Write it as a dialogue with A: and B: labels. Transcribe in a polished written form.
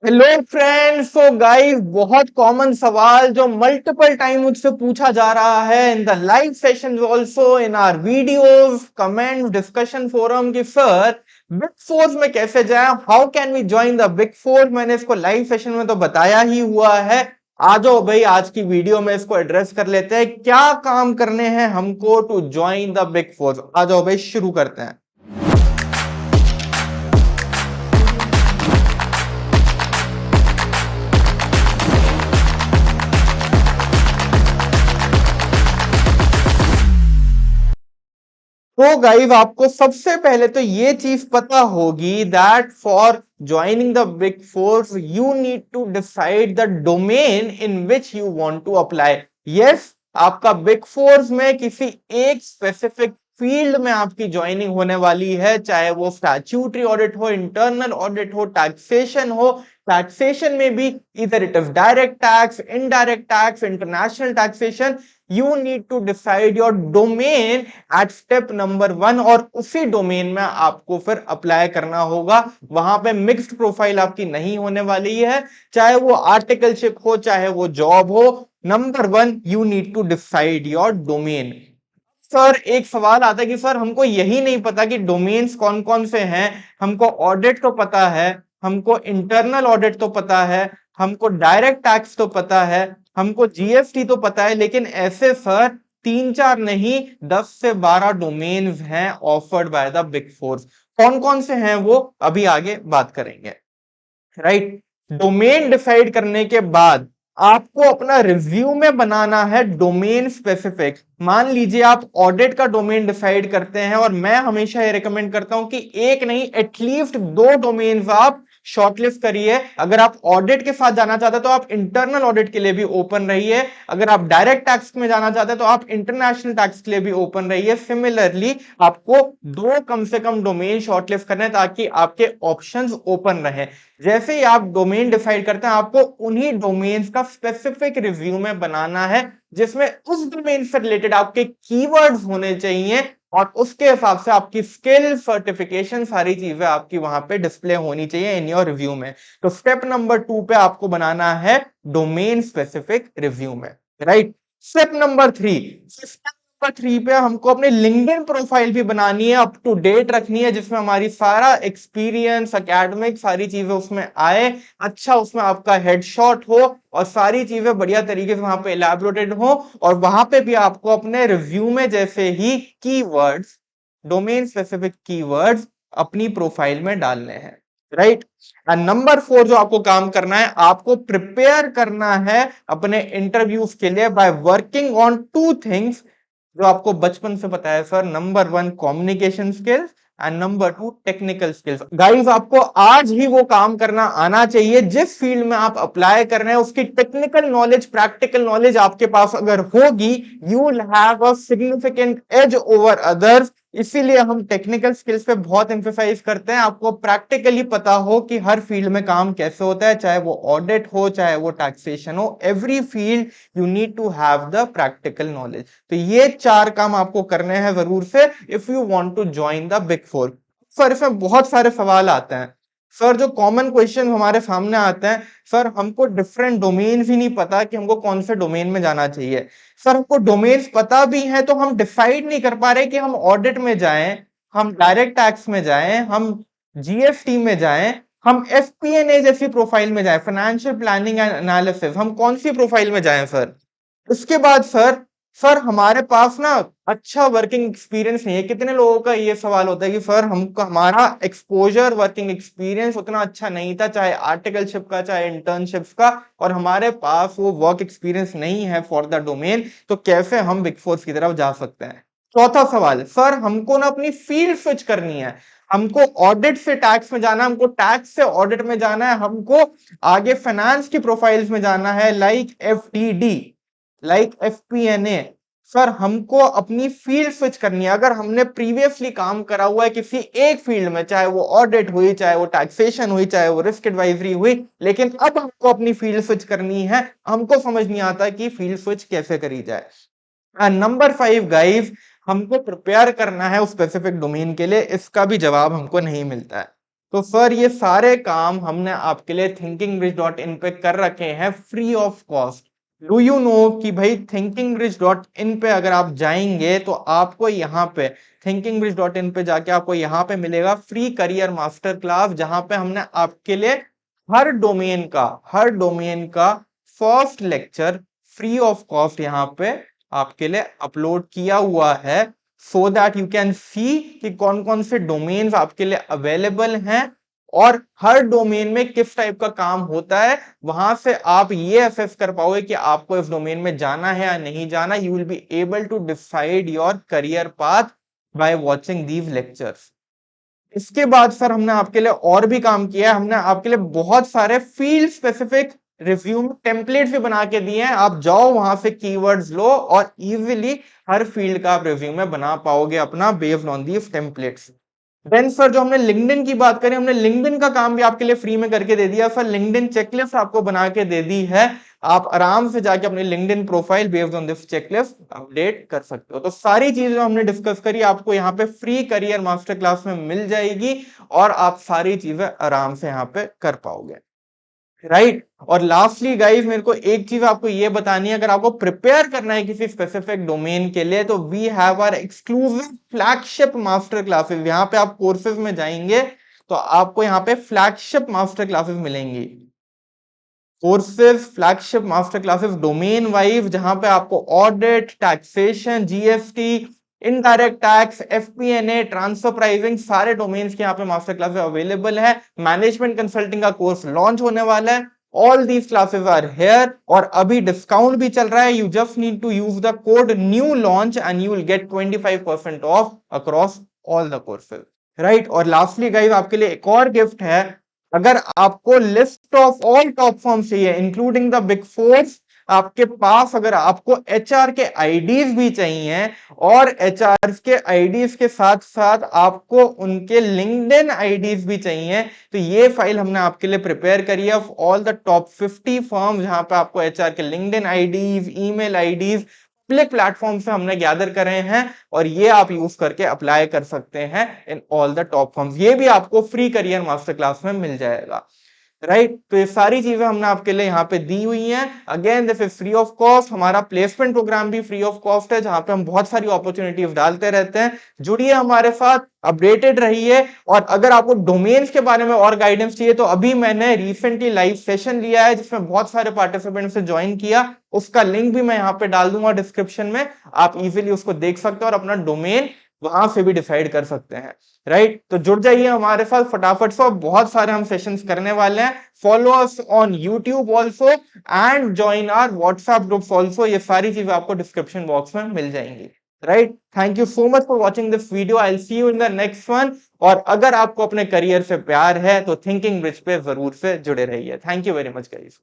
A: Hello friends. So guys, बहुत common सवाल जो मल्टीपल टाइम मुझसे पूछा जा रहा है in the live sessions also in our videos, comment, discussion forum कि सर बिग फोर्स में कैसे जाएं, how can we join the big force. मैंने इसको लाइव सेशन में तो बताया ही हुआ है। आ जाओ भाई, आज की वीडियो में इसको एड्रेस कर लेते हैं। क्या काम करने हैं हमको to join the big force. आ जाओ भाई, शुरू करते हैं। तो गाइस, आपको सबसे पहले तो ये चीज पता होगी that for joining the big force you need to decide the domain in which you want to apply. Yes, आपका बिग फोर्स में किसी एक स्पेसिफिक फील्ड में आपकी ज्वाइनिंग होने वाली है, चाहे वो स्टैट्यूटरी ऑडिट हो, इंटरनल ऑडिट हो, टैक्सेशन हो। टैक्सेशन में भी इधर it is direct tax, indirect tax, international taxation. You need to decide your domain at step number 1 और उसी डोमेन में आपको फिर अप्लाई करना होगा। वहां पे मिक्स्ड प्रोफाइल आपकी नहीं होने वाली है, चाहे वो आर्टिकलशिप हो, चाहे वो जॉब हो। Number 1, you need to decide your domain. Sir, एक सवाल आता है कि सर हमको यही नहीं पता कि डोमेन्स कौन कौन से हैं। हमको ऑडिट तो पता है, हमको इंटरनल ऑडिट तो पता है, हमको डायरेक्ट टैक्स तो पता है, हमको जीएसटी तो पता है, लेकिन ऐसे सर 3-4 नहीं, 10 से 12 डोमेन्स हैं offered by the big force. कौन कौन से हैं वो अभी आगे बात करेंगे। राइट। डोमेन डिसाइड करने के बाद आपको अपना रिज्यूमे बनाना है डोमेन स्पेसिफिक। मान लीजिए आप ऑडिट का डोमेन डिसाइड करते हैं, और मैं हमेशा ये रिकमेंड करता हूं कि एक नहीं, एटलीस्ट 2 डोमेन्स आप शॉर्टलिस्ट करिए। अगर आप ऑडिट के साथ जाना चाहते हैं तो आप इंटरनल ऑडिट के लिए भी ओपन रहिए। अगर आप डायरेक्ट टैक्स में जाना चाहते हैं तो आप इंटरनेशनल टैक्स के लिए भी ओपन रहिए। सिमिलरली आपको 2 कम से कम डोमेन शॉर्टलिस्ट करने ताकि आपके ऑप्शंस ओपन रहे। जैसे ही आप डोमेन डिसाइड करते हैं, आपको उन्हीं डोमेन्स का स्पेसिफिक रिज्यूमे बनाना है, जिसमें उस डोमेन से रिलेटेड आपके कीवर्ड्स होने चाहिए, और उसके हिसाब से आपकी स्किल, सर्टिफिकेशन, सारी चीजें आपकी वहां पे डिस्प्ले होनी चाहिए इन योर रिव्यूमे। तो स्टेप नंबर 2 पे आपको बनाना है domain specific resume. Right. Step number 3 पे हमको अपनी लिंक्डइन प्रोफाइल भी बनानी है, अप टू डेट रखनी है, जिसमें हमारी सारा एक्सपीरियंस, एकेडमिक, सारी चीजें उसमें आए। अच्छा, उसमें आपका हेडशॉट हो और सारी चीजें बढ़िया तरीके से वहां पे इलैबोरेटेड हो, और वहां पे भी आपको अपने रिज्यूमे जैसे ही कीवर्ड्स, डोमेन स्पेसिफिक कीवर्ड्स अपनी प्रोफाइल में डालने हैं। राइट। एंड नंबर 4 जो आपको काम करना है, आपको प्रिपेयर करना है अपने इंटरव्यूज के लिए बाय वर्किंग ऑन 2 थिंग्स जो आपको बचपन से पता है sir. Number 1, communication skills, and number 2, technical skills. Guys, आपको आज ही वो काम करना आना चाहिए जिस फील्ड में आप अप्लाई कर रहे हैं, उसकी टेक्निकल नॉलेज, प्रैक्टिकल नॉलेज आपके पास अगर होगी, you will have a significant edge over others. इसीलिए हम टेक्निकल स्किल्स पे बहुत एम्फेसाइज करते हैं। आपको प्रैक्टिकली पता हो कि हर फील्ड में काम कैसे होता है, चाहे वो ऑडिट हो, चाहे वो टैक्सेशन हो, every field you need to have the practical knowledge. तो ये 4 काम आपको करने हैं जरूर से if you want to join the big four. Sir, इसमें बहुत सारे सवाल आते हैं। सर, जो कॉमन क्वेश्चन हमारे सामने आते हैं, सर हमको डिफरेंट डोमेन्स ही नहीं पता कि हमको कौन से डोमेन में जाना चाहिए। सर, हमको डोमेन्स पता भी है तो हम डिसाइड नहीं कर पा रहे कि हम ऑडिट में जाएं, हम डायरेक्ट टैक्स में जाएं, हम जीएसटी में जाएं, हम एफपीएनए जैसी प्रोफाइल में जाएं, फाइनेंशियल प्लानिंग एंड एनालिसिस, हम कौन सी प्रोफाइल में जाएं सर। उसके बाद सर हमारे पास ना अच्छा वर्किंग एक्सपीरियंस नहीं है। कितने लोगों का ये सवाल होता है कि सर हमको हमारा एक्सपोजर, वर्किंग एक्सपीरियंस उतना अच्छा नहीं था, चाहे आर्टिकलशिप का, चाहे इंटर्नशिप्स का, और हमारे पास वो वर्क एक्सपीरियंस नहीं है फॉर द डोमेन, तो कैसे हम बिग फोर की तरफ जा सकते हैं। चौथा सवाल, सर हमको ना अपनी फील्ड स्विच करनी है, हमको ऑडिट से टैक्स में जाना है, हमको टैक्स से ऑडिट में जाना है, हमको आगे फाइनेंस की प्रोफाइल्स में जाना है, like FDD, like FP&A. Sir हमको अपनी फील्ड स्विच करनी है। अगर हमने प्रीवियसली काम करा हुआ है किसी एक फील्ड में, चाहे वो ऑडिट हुई, चाहे वो टैक्सेशन हुई, चाहे वो रिस्क एडवाइजरी हुई, लेकिन अब हमको अपनी फील्ड स्विच करनी है, हमको समझ नहीं आता कि फील्ड स्विच कैसे करी जाए। एंड नंबर 5 गाइस, हमको प्रिपेयर करना है उस स्पेसिफिक डोमेन के लिए, इसका भी जवाब हमको नहीं मिलता है। तो सर ये सारे काम हमने आपके लिए thinkingbridge.in पे कर रखे हैं free of cost. Do you know कि भाई thinkingbridge.in पे अगर आप जाएंगे तो आपको यहाँ पे thinkingbridge.in पे जाके आपको यहाँ पे मिलेगा फ्री करियर मास्टर क्लास, जहां पे हमने आपके लिए हर डोमेन का first lecture free of cost यहाँ पे आपके लिए अपलोड किया हुआ है, so that you can see कि कौन कौन से डोमेन्स आपके लिए अवेलेबल हैं और हर डोमेन में किस टाइप का काम होता है। वहां से आप ये असेस कर पाओगे कि आपको इस डोमेन में जाना है या नहीं जाना। You will be able to decide your career path by watching these lectures. इसके बाद सर हमने आपके लिए और भी काम किया है। हमने आपके लिए बहुत सारे फील्ड स्पेसिफिक रिज्यूम टेम्पलेट्स भी बना के दिए हैं। आप जाओ वहां से कीवर्ड्स लो और इजीली हर फील्ड का आप रिज्यूमे बना पाओगे अपना based on these templates. Then sir जो हमने लिंक्डइन की बात करी, हमने लिंक्डइन का काम भी आपके लिए फ्री में करके दे दिया सर। लिंक्डइन चेकलिस्ट आपको बना के दे दी है। आप आराम से जाके अपनी LinkedIn profile based on this checklist update कर सकते हो। तो सारी चीजें हमने डिस्कस करी आपको यहाँ पे फ्री करियर मास्टर क्लास में मिल जाएगी और आप सारी चीजें आराम से यहाँ पे कर पाओगे, राइट। और लास्टली गाइस मेरे को एक चीज आपको ये बतानी है, अगर आपको प्रिपेयर करना है किसी स्पेसिफिक डोमेन के लिए तो we have our exclusive flagship master classes. यहाँ पे आप कोर्सेज में जाएंगे तो आपको यहाँ पे फ्लैगशिप मास्टर क्लासेस मिलेंगी। Courses flagship master classes domain wise, जहां पे आपको audit, taxation, GST, indirect tax, FPNA, transfer pricing, सारे डोमेन्स के यहाँ पे मास्टर क्लासेस अवेलेबल है। मैनेजमेंट कंसल्टिंग का कोर्स लॉन्च होने वाला है। All these classes are here और अभी डिस्काउंट भी चल रहा है। You just need to use the code new launch and you will get 25% off across all the courses, right. और लास्टली गाइस आपके लिए एक और गिफ्ट है। अगर आपको list of all top firms चाहिए इंक्लूडिंग द बिग फोर्स, आपके पास अगर आपको एचआर के आईडीज भी चाहिए और एचआर के आईडीज के साथ साथ आपको उनके लिंक्डइन आईडीज भी चाहिए, तो ये फाइल हमने आपके लिए प्रिपेयर करी है ऑल द टॉप 50 फर्म, जहां पे आपको एचआर के LinkedIn IDs, email IDs public platform से हमने गैदर करे हैं और ये आप यूज करके अप्लाई कर सकते हैं in all the top firms. ये भी आपको फ्री करियर मास्टर क्लास में मिल जाएगा, राइट। तो ये सारी चीजें हमने आपके लिए यहाँ पे दी हुई हैं। Again this is free of cost. हमारा प्लेसमेंट प्रोग्राम भी फ्री ऑफ कॉस्ट है, जहां पे हम बहुत सारी अपॉर्चुनिटीज डालते रहते हैं। जुड़िए हमारे साथ, अपडेटेड रहिए। और अगर आपको डोमेन्स के बारे में और गाइडेंस चाहिए तो अभी मैंने रिसेंटली लाइव सेशन लिया है जिसमें बहुत सारे पार्टिसिपेंट्स से ज्वाइन किया। उसका लिंक भी मैं यहाँ पे डाल दूंगा डिस्क्रिप्शन में, आप इजीली उसको देख सकते हो और अपना डोमेन वहां से भी डिसाइड कर सकते हैं, राइट। तो जुड़ जाइए हमारे साथ फटाफट से, बहुत सारे हम सेशंस करने वाले हैं। Follow us on YouTube also and join our WhatsApp groups also. ये सारी चीजें आपको डिस्क्रिप्शन बॉक्स में मिल जाएंगी, right. Thank you so much for watching this video. I will see you in the next one. और अगर आपको अपने करियर से प्यार है तो थिंकिंग ब्रिज पे जरूर से जुड़े रहिए। Thank you very much guys.